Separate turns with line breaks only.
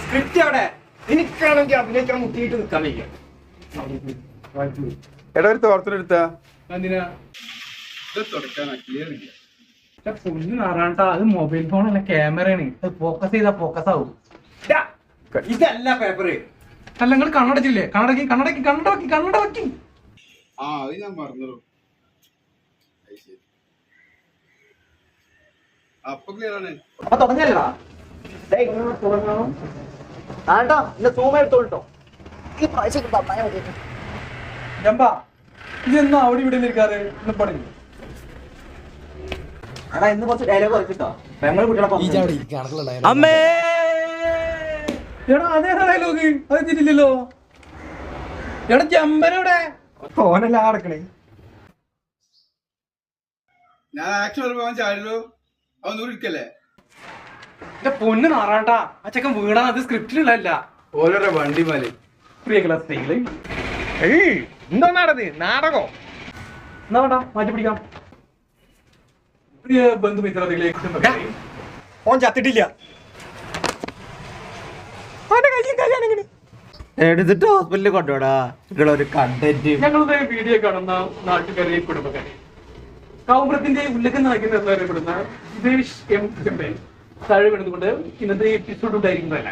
Script അവിടെ എനിക്കാണെങ്കിൽ അഭിനയിക്കാൻ മുട്ടിയിട്ട് നിൽക്കാൻ വയ്യ.
എടാ ഒരു തോർത്തിനെടുത്താ
എന്തിനാ
ക്ലിയർ
പൊന്നു നാറാണ്ടാ, അത് മൊബൈൽ ഫോണല്ല, ക്യാമറയാണ്. അത് ഫോക്കസ് ചെയ്താ ഫോക്കസ് ആവും. ഇതല്ല പേപ്പറ്. അല്ല നിങ്ങൾ കണ്ണടച്ചില്ലേ? കണ്ണട വെക്കി.
ആ അത് ഞാൻ പറഞ്ഞോ. അപ്പൊ ക്ലിയർ ആണ്.
അപ്പൊ തുടങ്ങല്ലടാ.
ജമ്പാ ഇതെന്നാ അവിടെ ഇവിടെ നിൽക്കാറ് പറഞ്ഞു.
ഇന്ന് കുറച്ച് ഡയലോഗ് കുറച്ചിട്ടോ.
അമ്മേ എടാ അതേ ഡയലോഗ് അത് തിരില്ലല്ലോ. എടാ ജമ്പനോടെ ഫോനല്ല നടക്കണേ.
ഞാൻ ആക്ഷൻ പോകാൻ ചാടില്ലോ. അതൊന്നും ഇരിക്കല്ലേ
എന്റെ പൊന്ന് നാറാണ്ടാ, ആ ചെക്കൻ വീണാ അത് സ്ക്രിപ്റ്റിലുള്ളതല്ല.
ഓരോരോ വണ്ടി മാലി
പ്രിയ ക്ലാസ് എന്താ നാടത്? നാടകോ? എന്നാ വേണ്ട മാറ്റി പിടിക്കാം. പ്രിയ ബന്ധുമിത്രത്തിലേക്ക് ഓൻ ചത്തിട്ടില്ല.
എടുത്തിട്ട് ഹോസ്പിറ്റലിൽ കൊണ്ടുപോടാ. ഒരു കണ്ടന്റ്
ഞങ്ങളുടെ വീഡിയോ കാണുന്ന നാട്ടുകാരെ കുടുംബക്കാരെ കൗമ്രത്തിന്റെ ഉല്ലഖം നയിക്കുന്ന എന്നറിയപ്പെടുന്ന ദേവിഷ് എം താഴെ വിടുന്നുകൊണ്ട് ഇന്നത്തെ എപ്പിസോഡ് ഉണ്ടായിരിക്കുന്നതല്ല.